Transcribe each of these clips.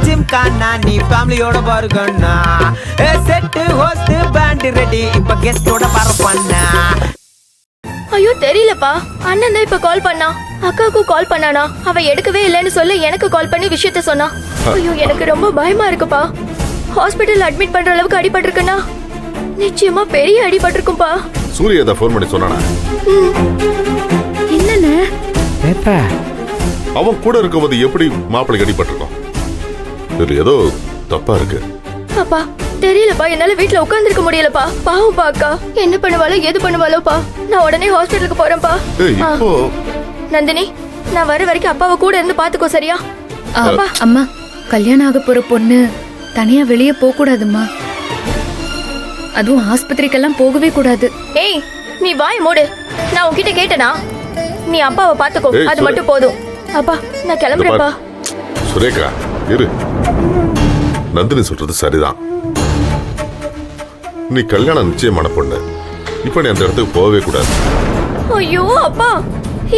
ஜிம்கானா நீ ஃபேமிலியோட பாருங்கண்ணா. செட்டு ஹோஸ்ட் பேண்ட் ரெடி இப்ப கெஸ்டோட பரப்பண்ணா. ஐயோ தெரியலப்பா, அண்ணன் தான் இப்ப கால் பண்ணா. அக்காவுக்கும் கால் பண்ணானா, அவ எடுக்கவே இல்லைன்னு சொல்ல எனக்கு கால் பண்ணி விஷயத்த சொன்னா. ஐயோ எனக்கு ரொம்ப பயமா இருக்குப்பா. ஹாஸ்பிட்டல் அட்மிட் பண்ற அளவுக்கு அடிபட்டிருக்குன்னா நிச்சயமா பெரிய அடிபட்டிருக்கும்பா. சூர்யா தான் ஃபோன் பண்ணி சொன்னானா? என்னன்னு அவன் கூட இருக்கும்போது எப்படி மாப்பிள்ளை அடிபட்டிருக்கோம்? இது ஏதோ தப்பா இருக்கு. அப்பா தெரியலப்பா, என்னால வீட்ல உட்கார்ந்திருக்க முடியலப்பா. பாவம்ப்பா அக்கா, என்ன பண்ணுவாளோ எது பண்ணுவாளோப்பா. நான் உடனே ஹாஸ்பிட்டலுக்கு போறேன்ப்பா. இப்போ நந்தினி, நான் வர வரைக்கும் அப்பாவை கூட இருந்து பாத்துக்கோ, சரியா? அம்மா, கல்யாணம் ஆக போற பொண்ணு தனியா வெளியே போக கூடாதுமா. அதுவும் ஆஸ்பத்திரிக்கெல்லாம் போகவே கூடாது. ஏய் நீ வாய் மூடு. நான் உன்கிட்ட கேட்டனா? நீ அப்பாவை பாத்துக்கோ, அது மட்டும் போதும். அப்பா நான் கிளம்புறேன்ப்பா. சுரேகா இரு, நந்தினி சொல்றது சரிதான். நீ கல்யாணம் நிச்சயமான பொண்ணு, இப்ப நீ அந்த இடத்துக்கு போகவே கூடாது. ஐயோ அப்பா,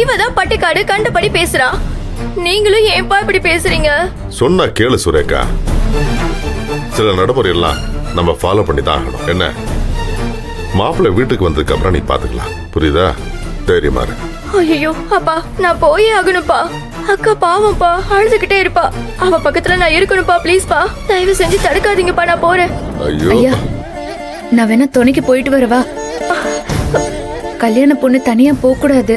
இவதான் பட்டிக்காடு கண்டபடி பேசுறா. நீங்களும் ஏன்பா இப்படி பேசுறீங்க? சொன்னா கேளு சுரேகா, சில நடைமுறை எல்லாம் நம்ம ஃபாலோ பண்ணி தான் ஆகணும். என்ன, மாப்பிள்ளை வீட்டுக்கு வந்ததுக்கு அப்புறம் நீ பாத்துக்கலாம், புரியுதா? தைரியமா இரு. ஐயோ அப்பா, நான் போயே ஆகணும்ப்பா. அக்கா பாவம்ப்பா, அழுதுகிட்டே இருப்பா. அவ பக்கத்துல நான் இருக்கணும்ப்பா, ப்ளீஸ்ப்பா. தயவு செஞ்சு தடுக்காதீங்கப்பா, நான் போறேன். ஐயோ, ஐயா, நான் வேணா துணைக்கு போயிட்டு வரவா? கல்யாண பொண்ணு தனியா போக கூடாது.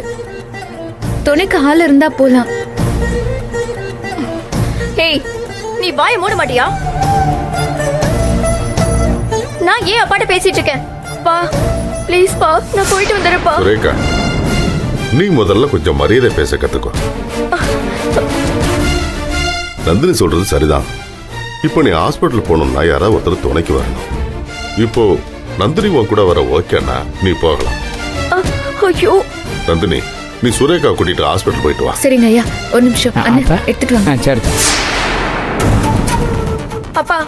துணைக்கு ஆள் இருந்தா போலாம். ஏய் நீ வாயை மூட மாட்டியா? நான் ஏன் அப்பாட்ட பேசிட்டு இருக்கேன்? பா ப்ளீஸ் பா, நான் போயிட்டு வந்துடுறேன்ப்பா. சுரேகா, நீ முதல்ல கொஞ்சம் மரியாதை பேச கத்துக்கோ. நந்தினி சொல்றது சரிதான். இப்போ நீ ஹாஸ்பிட்டல் போகணும்னா யாராவது ஒருத்தர் துணைக்கு வரணும். இப்போ நந்தினி உன் கூட வர ஓகேன்னா நீ போகலாம். ஐயோ நந்தினி, நீ சுரேகா கூட்டிட்டு ஹாஸ்பிட்டல் போயிட்டு வா. சரிங்க ஐயா, ஒரு நிமிஷம். அண்ணா எடுத்துட்டு வாங்க. சரி. அப்பா,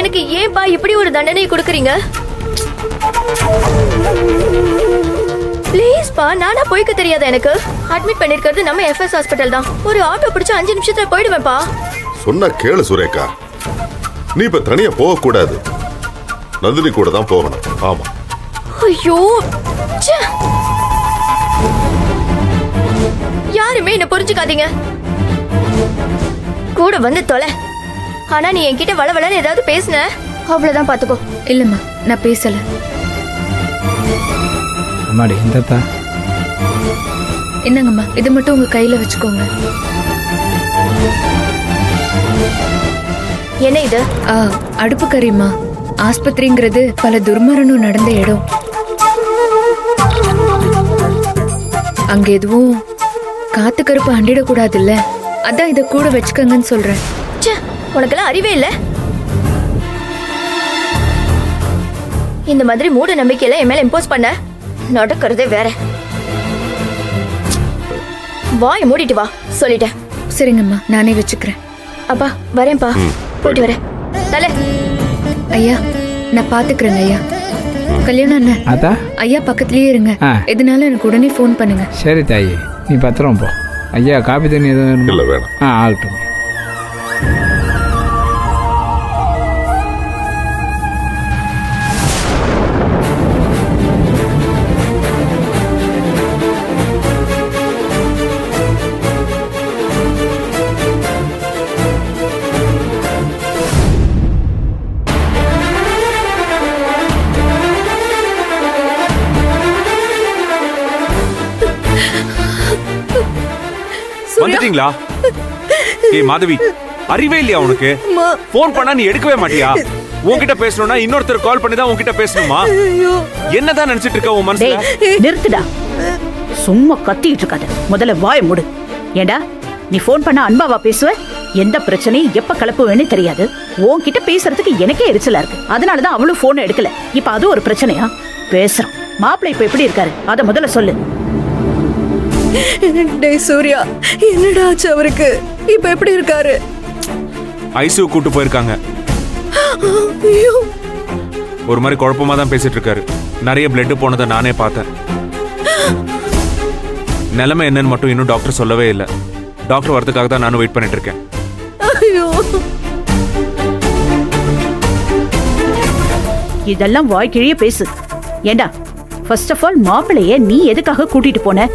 எனக்கு ஏன்பா இப்படி ஒரு தண்டனை கொடுக்குறீங்க? ப்ளீஸ் பா, நானா போய்க்க தெரியாத எனக்கு? அட்மிட் பண்ணிருக்கிறது நம்ம எஃப்எஸ் ஹாஸ்பிட்டல் தான். ஒரு ஆட்டோ பிடிச்சு 5 நிமிஷத்துல போயிடுவேன்ப்பா. சொன்னா கேளு சுரேகா, நீ இப்ப தனியா போக கூடாது, நந்தினி கூட தான் போகணும். ஆமா. ஐயோ யாருமே என்ன புரிஞ்சுக்காதீங்க. கூட வந்து தொலை. ஆனா நீ என்கிட்ட வளவளன்னு ஏதாவது பேசுன, அவ்வளவுதான் பாத்துக்கோ. இல்லம்மா, நான் பேசல. அம்மாடி இந்தத்தா. என்னங்கம்மா, இது மட்டும் உங்க கையில வச்சுக்கோங்க. என்ன இது? அடுப்பு கறிமா. ஆஸ்பத்திரிங்கிறது பல துர்மரணம் நடந்த இடம். அங்க எதுவும் காத்து கருப்பு அண்டிடக்கூடாதுல்ல, அதான் இத கூட வச்சுக்கங்கன்னு சொல்றேன். உனக்கெல்லாம் அறிவே இல்ல? இந்த மாதிரி மூட நம்பிக்கையில என் மேல இம்போஸ் பண்ண நடக்கிறதே வேற. வாய் மூடிட்டு வா சொல்லிட்டேன். சரிங்கம்மா, நானே வச்சுக்கிறேன். அப்பா வரேன்ப்பா, போயிட்டு வரேன். தல ஐயா, நான் பாத்துக்கிறேங்க ஐயா. கல்யாணம் அண்ணன், அதா ஐயா பக்கத்துலயே இருங்க. எதுனாலும் எனக்கு உடனே ஃபோன் பண்ணுங்க. சரி தாயி, நீ பத்திரம் போ. ஐயா காபி தண்ணி எதுவும் இல்ல வேணும். ஆகட்டும். வந்துட்டீங்களா? ஏய் மாதவி, அறிவே இல்லையா உனக்கு? போன் பண்ணா நீ எடுக்கவே மாட்டியா? உன்கிட்ட பேசணும்னா இன்னொருத்தர் கால் பண்ணி தான் உன்கிட்ட பேசணுமா? என்னதான் நினைச்சிட்டு இருக்க உன் மனசுல? நிறுத்துடா, சும்மா கத்திட்டு இருக்காத. முதல்ல வாய மூடு. ஏண்டா நீ போன் பண்ண அன்பாவா பேசுவ? எந்த பிரச்சனையும் எப்ப கிளப்புவேன்னு தெரியாது. உன்கிட்ட பேசுறதுக்கு எனக்கே எரிச்சலா இருக்கு. அதனாலதான் அவளும் போன் எடுக்கல. இப்ப அது ஒரு பிரச்சனையா? பேசுறான் மாப்பிள்ளை இப்ப எப்படி இருக்காரு அத முதல்ல சொல்லு. டேய் சூர்யா, என்னடா ஆச்சு அவருக்கு? இப்ப எப்படி இருக்காரு? ஐசியூ கூட்டு போயிருக்காங்க. ஒரு மாதிரி குழப்பமா தான் பேசிட்டு இருக்காரு. நிறைய பிளட் போனதை நானே பார்த்தேன். நிலைமை என்னன்னு மட்டும் இன்னும் டாக்டர் சொல்லவே இல்லை. டாக்டர் வரதுக்காக தான் நானும் வெயிட் பண்ணிட்டு இருக்கேன். இதெல்லாம் வாய்க்கிழிய பேசு. ஏண்டா ஃபர்ஸ்ட் ஆஃப் ஆல் மாப்பிளைய நீ எதுக்காக கூட்டிட்டு போன?